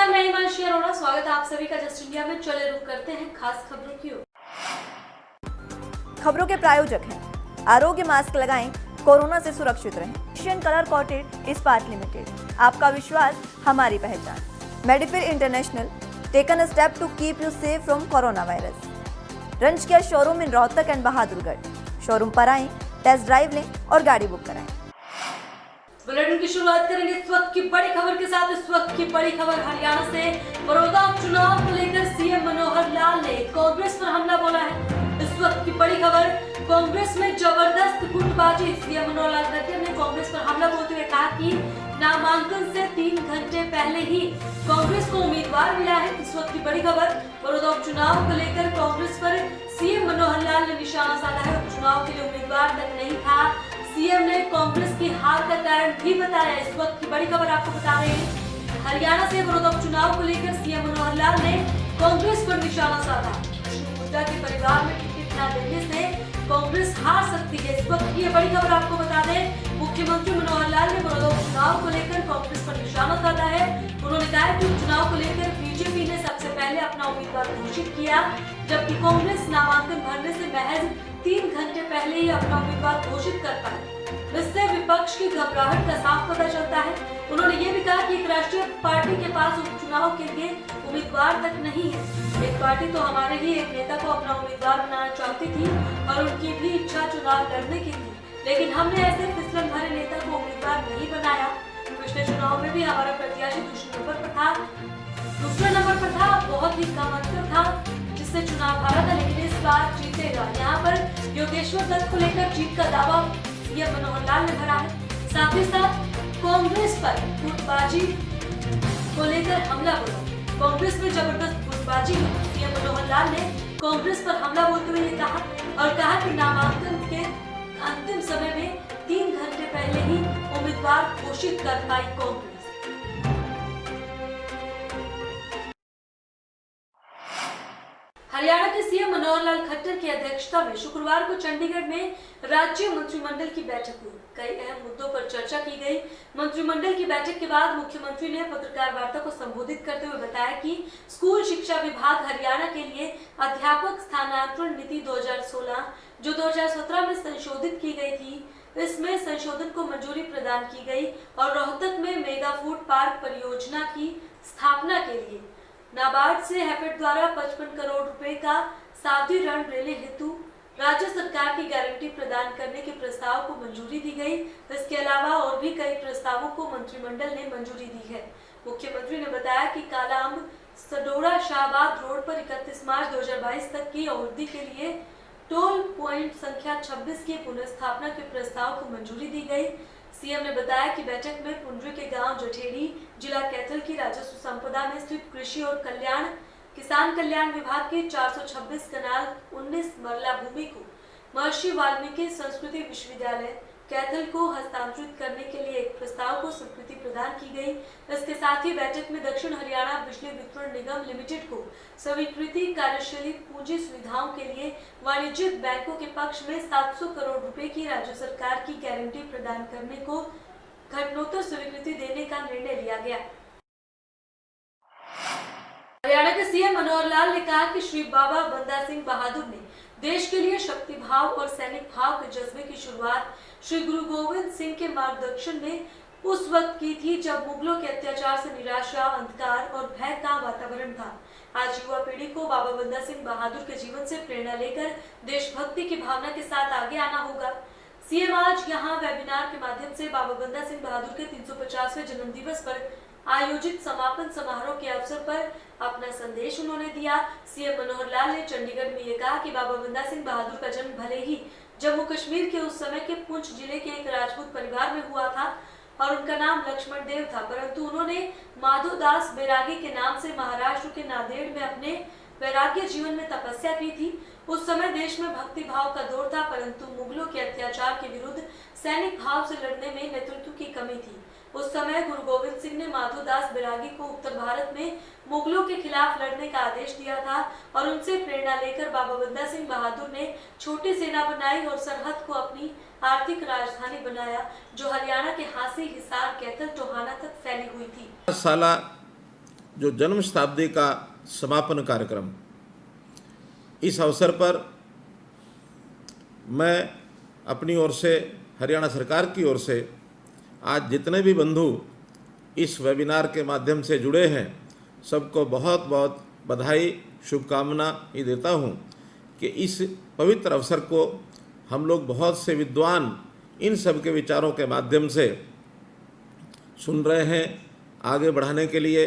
नमस्कार, मैं हिमांशी अरोड़ा। स्वागत है आप सभी का जस्ट इंडिया में। चले रुक करते हैं खास खबरों की ओर। खबरों के प्रायोजक हैं आरोग्य मास्क लगाएं, कोरोना से सुरक्षित रहें। एशियन कलर कोटेड इस्पात लिमिटेड, आपका विश्वास हमारी पहचान। मेडिफिर international, taken a step to keep you safe from corona virus. रंज care showroom in Rohtak and Bahadurgarh. Showroom पर आएं, टेस्ट ड्राइव लें और गाड़ी बुक कराएं। बुलेटिन की शुरुआत करेंगे इस वक्त की बड़ी खबर के साथ। इस वक्त की बड़ी खबर हरियाणा से। बड़ौदा उपचुनाव को लेकर सीएम मनोहर लाल ने कांग्रेस पर हमला बोला है। इस वक्त की बड़ी खबर, कांग्रेस में जबरदस्त गुटबाजी। सीएम मनोहर लाल खट्टर ने कांग्रेस पर हमला बोलते हुए कहा कि नामांकन से 3 घंटे पहले ही कांग्रेस को उम्मीदवार मिला है। इस वक्त की बड़ी खबर, बड़ौदा उपचुनाव को लेकर कांग्रेस पर सीएम मनोहर लाल ने निशाना साधा है। उपचुनाव के लिए उम्मीदवार तक नहीं था। सीएम ने कांग्रेस की हार का कारण भी बताया। इस वक्त की बड़ी खबर आपको बता रहे हैं हरियाणा से। बड़ौदा उपचुनाव को लेकर सीएम मनोहर लाल ने कांग्रेस पर निशाना साधा। मुद्दा के परिवार में टिकट न देने से कांग्रेस हार सकती है। इस वक्त की बड़ी खबर आपको बता दें, मुख्यमंत्री मनोहर लाल ने बड़ौदा उपचुनाव को लेकर कांग्रेस पर निशाना साधा है। उन्होंने कहा कि उपचुनाव को लेकर बीजेपी ने सबसे पहले अपना उम्मीदवार घोषित किया, जबकि कांग्रेस नामांकन भरने से महज 3 घंटे पहले ही अपना उम्मीदवार घोषित कर पाई। इससे विपक्ष की घबराहट का साफ पता चलता है। उन्होंने ये भी कहा कि एक राष्ट्रीय पार्टी के पास उपचुनाव के लिए उम्मीदवार तक नहीं है। एक पार्टी तो हमारे ही एक नेता को अपना उम्मीदवार बनाना चाहती थी और उनकी भी इच्छा चुनाव लड़ने की थी, लेकिन हमने ऐसे फिसलन भरे नेता को उम्मीदवार नहीं बनाया। पिछले चुनाव में भी हमारा प्रत्याशी दूसरे नंबर पर था। बहुत ही कम अंतर था जिससे चुनाव हारा था, लेकिन इस बार जीतेगा। यहाँ पर योगेश्वर दत्त को लेकर जीत का दावा सीएम मनोहर लाल ने भरा है। साथ ही साथ कांग्रेस पर गुटबाजी को लेकर हमला बोला। कांग्रेस में जबरदस्त गुटबाजी हुई। सीएम मनोहर लाल ने कांग्रेस पर हमला बोलते हुए ये कहा कि नामांकन के अंतिम समय में 3 घंटे पहले ही उम्मीदवार घोषित कर पाई कांग्रेस। हरियाणा के सीएम मनोहर लाल खट्टर की अध्यक्षता में शुक्रवार को चंडीगढ़ में राज्य मंत्रिमंडल की बैठक हुई। कई अहम मुद्दों पर चर्चा की गई। मंत्रिमंडल की बैठक के बाद मुख्यमंत्री ने पत्रकार वार्ता को संबोधित करते हुए बताया कि स्कूल शिक्षा विभाग हरियाणा के लिए अध्यापक स्थानांतरण नीति 2016 जो 2017 में संशोधित की गई थी, इसमें संशोधन को मंजूरी प्रदान की गई और रोहतक में मेगा फूड पार्क परियोजना की स्थापना के लिए नाबार्ड से हैफेड द्वारा 55 करोड़ रुपए का सावधि ऋण लेने हेतु राज्य सरकार की गारंटी प्रदान करने के प्रस्ताव को मंजूरी दी गई। इसके अलावा और भी कई प्रस्तावों को मंत्रिमंडल ने मंजूरी दी है। मुख्यमंत्री ने बताया कि काला अम्ब सडोरा शाहबाद रोड पर 31 मार्च 2022 तक की अवधि के लिए टोल पॉइंट संख्या 26 की पुनर्स्थापना के प्रस्ताव को मंजूरी दी गई। सीएम ने बताया कि बैठक में पुंडरी के गांव जठेड़ी, जिला कैथल की राजस्व संपदा में स्थित कृषि और किसान कल्याण विभाग के 426 कनाल 19 मरला भूमि को महर्षि वाल्मीकि संस्कृति विश्वविद्यालय कैथल को हस्तांतरित करने के लिए एक प्रस्ताव को स्वीकृति प्रदान की गई। इसके साथ ही बैठक में दक्षिण हरियाणा बिजली वितरण निगम लिमिटेड को स्वीकृति कार्यशैली पूंजी सुविधाओं के लिए वाणिज्यिक बैंकों के पक्ष में 700 करोड़ रुपए की राज्य सरकार की गारंटी प्रदान करने को घटनोत्तर स्वीकृति देने का निर्णय लिया गया। हरियाणा के सीएम मनोहर लाल ने कहा कि श्री बाबा बंदा सिंह बहादुर ने देश के लिए शक्ति भाव और सैनिक भाव के जज्बे की शुरुआत श्री गुरु गोविंद सिंह के मार्गदर्शन में उस वक्त की थी जब मुगलों के अत्याचार से निराशा, अंधकार और भय का वातावरण था। आज युवा पीढ़ी को बाबा बंदा सिंह बहादुर के जीवन से प्रेरणा लेकर देशभक्ति की भावना के साथ आगे आना होगा। सीएम आज यहाँ वेबिनार के माध्यम से बाबा बंदा सिंह बहादुर के 350वें जन्म दिवस पर आयोजित समापन समारोह के अवसर पर अपना संदेश उन्होंने दिया। सीएम मनोहर लाल ने चंडीगढ़ में ये कहा कि बाबा बंदा सिंह बहादुर का जन्म भले ही जम्मू कश्मीर के उस समय के पुंछ जिले के एक राजपूत परिवार में हुआ था और उनका नाम लक्ष्मण देव था, परंतु उन्होंने माधोदास बैरागी के नाम से महाराष्ट्र के नांदेड़ में अपने वैराग्य जीवन में तपस्या की थी। उस समय देश में भक्ति भाव का दौर था, परंतु मुगलों के अत्याचार के विरुद्ध सैनिक भाव से लड़ने में नेतृत्व की कमी थी। उस समय गुरु गोविंद सिंह ने माधोदास बैरागी को उत्तर भारत में मुगलों के खिलाफ लड़ने का आदेश दिया था और उनसे प्रेरणा लेकर बाबा बंदा सिंह बहादुर ने छोटी सेना बनाई और सरहद को अपनी आर्थिक राजधानी बनाया, जो हरियाणा के हांसी, हिसार, कैथल, टोहाना तक फैली हुई थी। साला जो जन्म शताब्दी का समापन कार्यक्रम, इस अवसर पर मैं अपनी ओर से, हरियाणा सरकार की ओर से आज जितने भी बंधु इस वेबिनार के माध्यम से जुड़े हैं, सबको बहुत बहुत बधाई, शुभकामना ही देता हूं कि इस पवित्र अवसर को हम लोग बहुत से विद्वान इन सब के विचारों के माध्यम से सुन रहे हैं। आगे बढ़ाने के लिए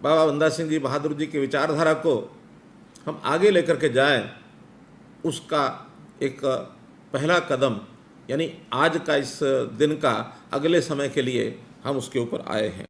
बाबा बंदा सिंह जी बहादुर जी की विचारधारा को हम आगे लेकर के जाएं, उसका एक पहला कदम यानी आज का इस दिन का अगले समय के लिए हम उसके ऊपर आए हैं।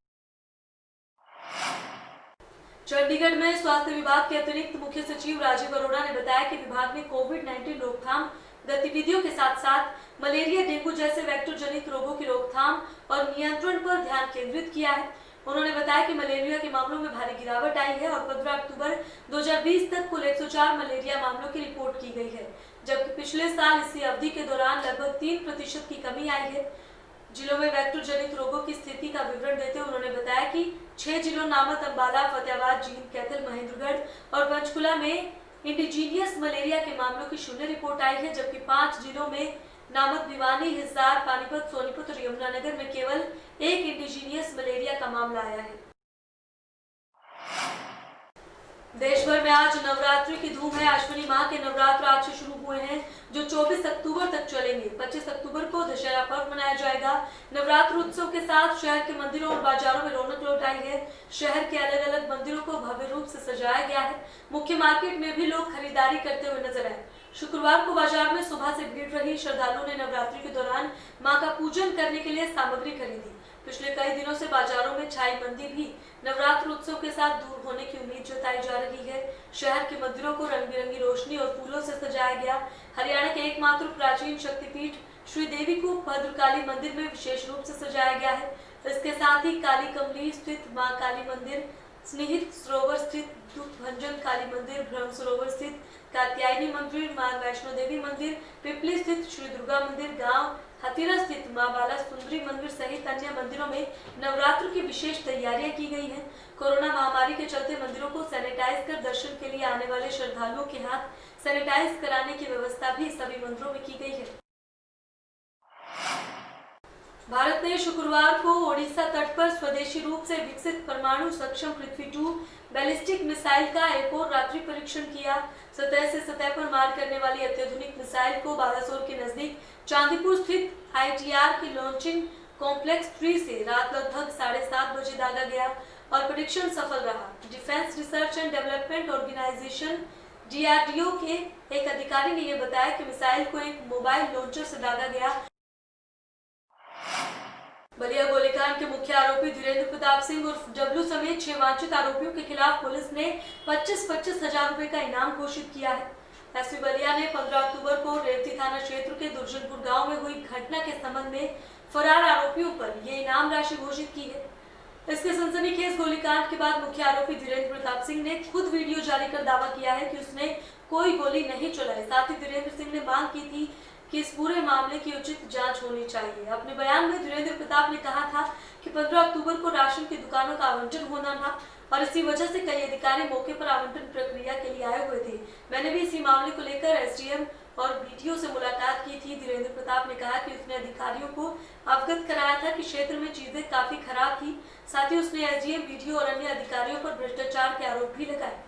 चंडीगढ़ में स्वास्थ्य विभाग के अतिरिक्त मुख्य सचिव राजीव अरोड़ा ने बताया कि विभाग ने कोविड-19 रोकथाम गतिविधियों के साथ साथ मलेरिया, डेंगू जैसे वेक्टर जनित रोगों की रोकथाम और नियंत्रण पर ध्यान केंद्रित किया है। उन्होंने बताया कि मलेरिया के मामलों में भारी गिरावट आई है और 15 अक्टूबर 2020 तक कुल 104 मलेरिया मामलों की रिपोर्ट की गई है, जबकि पिछले साल इसी अवधि के दौरान लगभग 3% की कमी आई है। जिलों में वेक्टर जनित रोगों की स्थिति का विवरण देते हुए उन्होंने बताया कि 6 जिलों नामत, अंबाला, फतेहाबाद, जींद, कैथल, महेंद्रगढ़ और पंचकुला में इंडिजीनियस मलेरिया के मामलों की 0 रिपोर्ट आई है, जबकि 5 जिलों में नामत, भिवानी, हिसार, पानीपत, सोनीपत और यमुनानगर में केवल 1 इंडिजीनियस मलेरिया का मामला आया है। देश भर में आज नवरात्रि की धूम है। अश्विनी माह के नवरात्र आज से शुरू हुए हैं, जो 24 अक्टूबर तक चलेंगे। 25 अक्टूबर को दशहरा पर्व मनाया जाएगा। नवरात्र उत्सव के साथ शहर के मंदिरों और बाजारों में रौनक लौट आई है। शहर के अलग अलग मंदिरों को भव्य रूप से सजाया गया है। मुख्य मार्केट में भी लोग खरीदारी करते हुए नजर आए। शुक्रवार को बाजार में सुबह से भीड़ रही। श्रद्धालुओं ने नवरात्रि के दौरान मां का पूजन करने के लिए सामग्री खरीदी। पिछले कई दिनों से बाजारों में छाई मंदी भी नवरात्र उत्सव के साथ दूर होने की उम्मीद जताई जा रही है। शहर के मंदिरों को रंग बिरंगी रोशनी और फूलों से सजाया गया। हरियाणा के एकमात्र प्राचीन शक्तिपीठ श्री देवी को भद्रकाली मंदिर में विशेष रूप से सजाया गया है। इसके साथ ही काली कमली स्थित मां काली मंदिर, स्नेहित सरोवर स्थित दुख भंजन काली मंदिर, ब्रह्म सरोवर स्थित कात्यायनी मंदिर, मां वैष्णो देवी मंदिर, पिपली स्थित श्री दुर्गा मंदिर, गांव हथीरा स्थित मां बाला सुंदरी मंदिर सहित अन्य मंदिरों में नवरात्र की विशेष तैयारियां की गई हैं। कोरोना महामारी के चलते मंदिरों को सैनिटाइज कर दर्शन के लिए आने वाले श्रद्धालुओं के हाथ सैनिटाइज कराने की व्यवस्था भी सभी मंदिरों में की गई है। भारत ने शुक्रवार को ओडिशा तट पर स्वदेशी रूप से विकसित परमाणु सक्षम पृथ्वी 2 बैलिस्टिक मिसाइल का एक और रात्रि परीक्षण किया। सतह से सतह पर मार करने वाली अत्याधुनिक मिसाइल को बालासोर के नजदीक चांदीपुर स्थित ITR की लॉन्चिंग कॉम्प्लेक्स 3 से रात लगभग 7:30 बजे दागा गया और परीक्षण सफल रहा। Defence research and development organisation DRDO के एक अधिकारी ने यह बताया कि मिसाइल को एक मोबाइल लॉन्चर से दागा गया। बलिया गोलीकांड के मुख्य आरोपी धीरेन्द्र प्रताप सिंह उर्फ डब्लू समेत 6 वांछित आरोपियों के खिलाफ पुलिस ने 25-25 हजार रुपए का इनाम घोषित किया है। एसपी बलिया ने 15 अक्टूबर को रेवती थाना क्षेत्र के दुर्जनपुर गांव में हुई घटना के संबंध में फरार आरोपियों पर ये इनाम राशि घोषित की है। इसके सनसनीखेज गोलीकांड के बाद मुख्य आरोपी धीरेन्द्र प्रताप सिंह ने खुद वीडियो जारी कर दावा किया है कि उसने कोई गोली नहीं चलाई। साथ ही धीरेन्द्र सिंह ने मांग की थी कि इस पूरे मामले की उचित जांच होनी चाहिए। अपने बयान में धीरेन्द्र प्रताप ने कहा था कि 15 अक्टूबर को राशन की दुकानों का आवंटन होना था और इसी वजह से कई अधिकारी मौके पर आवंटन प्रक्रिया के लिए आए हुए थे। मैंने भी इसी मामले को लेकर SDM और BDO से मुलाकात की थी। धीरेन्द्र प्रताप ने कहा कि उसने अधिकारियों को अवगत कराया था कि क्षेत्र में चीजें काफी खराब थी। साथ ही उसने SDM, BDO और अन्य अधिकारियों पर भ्रष्टाचार के आरोप भी लगाए।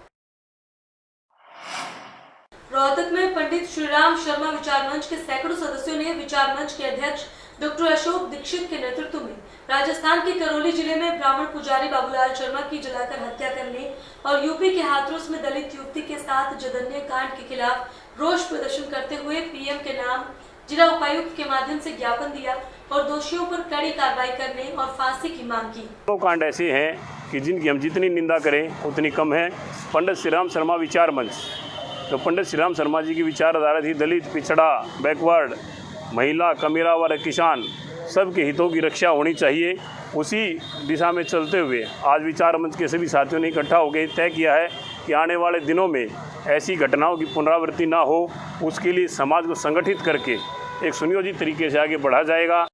रोहतक में पंडित श्रीराम शर्मा विचार मंच के सैकड़ों सदस्यों ने विचार मंच के अध्यक्ष डॉक्टर अशोक दीक्षित के नेतृत्व में राजस्थान के करौली जिले में ब्राह्मण पुजारी बाबूलाल शर्मा की जलाकर हत्या करने और यूपी के हाथरस में दलित युवती के साथ जघन्य कांड के खिलाफ रोष प्रदर्शन करते हुए PM के नाम जिला उपायुक्त के माध्यम से ज्ञापन दिया और दोषियों पर कड़ी कार्रवाई करने और फांसी की मांग की। दो कांड ऐसे हैं कि जिनकी हम जितनी निंदा करें उतनी कम है। पंडित श्रीराम शर्मा विचार मंच, तो पंडित श्रीराम शर्मा जी की विचारधारा थी दलित, पिछड़ा, बैकवर्ड, महिला, कमीरा वर्ग, किसान, सबके हितों की रक्षा होनी चाहिए। उसी दिशा में चलते हुए आज विचार मंच के सभी साथियों ने इकट्ठा होकर तय किया है कि आने वाले दिनों में ऐसी घटनाओं की पुनरावृत्ति ना हो, उसके लिए समाज को संगठित करके एक सुनियोजित तरीके से आगे बढ़ा जाएगा।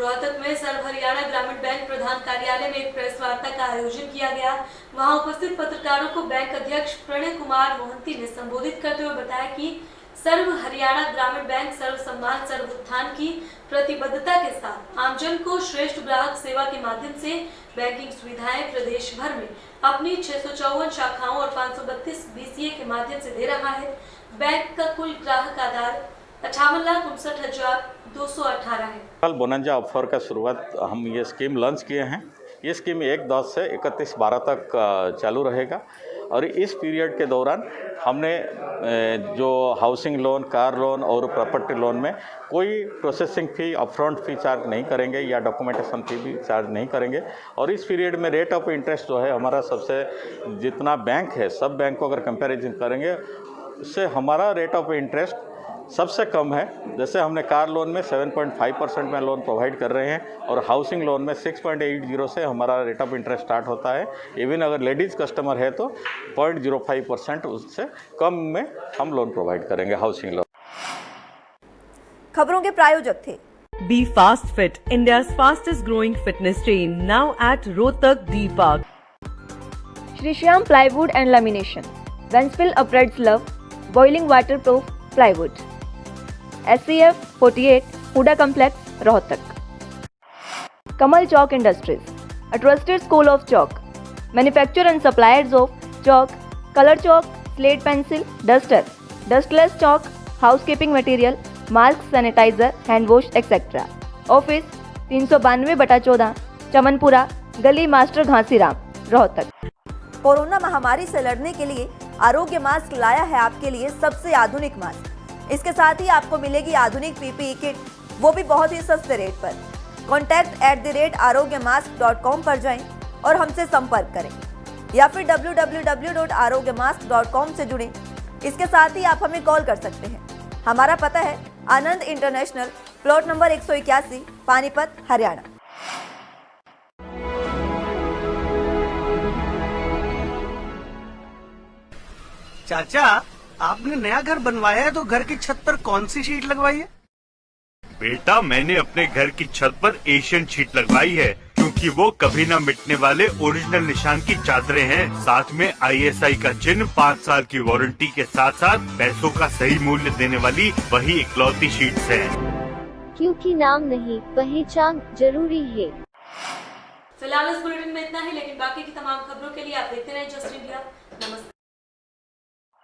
रोहतक में सर्व हरियाणा ग्रामीण बैंक प्रधान कार्यालय में एक प्रेस वार्ता का आयोजन किया गया। वहां उपस्थित पत्रकारों को बैंक अध्यक्ष प्रणय कुमार मोहंती ने संबोधित करते हुए बताया कि सर्व हरियाणा ग्रामीण बैंक सर्व सम्मान सर्व उत्थान की प्रतिबद्धता के साथ आमजन को श्रेष्ठ ग्राहक सेवा के माध्यम से बैंकिंग सुविधाएं प्रदेश भर में अपनी 654 शाखाओं और 532 BCA के माध्यम से दे रहा है। बैंक का कुल ग्राहक आधार 58,59,218 है। कल बोनंजा ऑफर का शुरुआत हम ये स्कीम लॉन्च किए हैं। ये स्कीम 1/10 से 31/12 तक चालू रहेगा और इस पीरियड के दौरान हमने जो हाउसिंग लोन, कार लोन और प्रॉपर्टी लोन में कोई प्रोसेसिंग फ़ी, अपफ्रंट फ़ी चार्ज नहीं करेंगे या डॉक्यूमेंटेशन फ़ी भी चार्ज नहीं करेंगे। और इस पीरियड में रेट ऑफ इंटरेस्ट जो है हमारा सबसे, जितना बैंक है सब बैंक को अगर कंपैरिजन करेंगे उससे हमारा रेट ऑफ इंटरेस्ट सबसे कम है। जैसे हमने कार लोन में 7.5% में लोन प्रोवाइड कर रहे हैं और हाउसिंग लोन में 6.80 से हमारा रेट ऑफ इंटरेस्ट स्टार्ट होता है। इवन अगर लेडीज़ कस्टमर है तो 0.05% उससे कम में हम लोन प्रोवाइड करेंगे हाउसिंग लोन। खबरों के प्रायोजक थे Be Fast Fit, India's fastest growing fitness chain, now at Rohtak D Park. Shri Shyam plywood and lamination, वेंसफिल अपरेड्स love, boiling waterproof plywood, SCF 48 HUDA complex Rohtak. Kamal Chowk industries, a trusted school of chalk, manufacturer and suppliers of chalk, color chalk, slate pencil, duster, dustless chalk, housekeeping material, mask, sanitiser, hand wash etcetera. Office 392/14 Chamanpura गली master Ghasiram Rohtak. Corona महामारी से लड़ने के लिए आरोग्य mask लाया है आपके लिए सबसे आधुनिक मास्क। इसके साथ ही आपको मिलेगी आधुनिक PPE किट, वो भी बहुत ही सस्ते रेट पर। contact@arogyamask.com पर जाएं और हमसे संपर्क करें या फिर www.arogyamask.com से जुड़ें। इसके साथ ही आप हमें कॉल कर सकते हैं। हमारा पता है Anand international, plot number 181, Panipat, Haryana. चाचा, आपने नया घर बनवाया है तो घर की छत पर कौन सी शीट लगवाई है? बेटा, मैंने अपने घर की छत पर एशियन शीट लगवाई है क्योंकि वो कभी न मिटने वाले ओरिजिनल निशान की चादरें हैं। साथ में ISI का चिन्ह, 5 साल की वारंटी के साथ साथ पैसों का सही मूल्य देने वाली वही इकलौती शीट्स हैं। क्योंकि नाम नहीं, पहचान जरूरी है। फिलहाल इस बुलेटिन में इतना ही, लेकिन बाकी की तमाम खबरों के लिए आप देखते रहें जस्ट इंडिया। नमस्कार।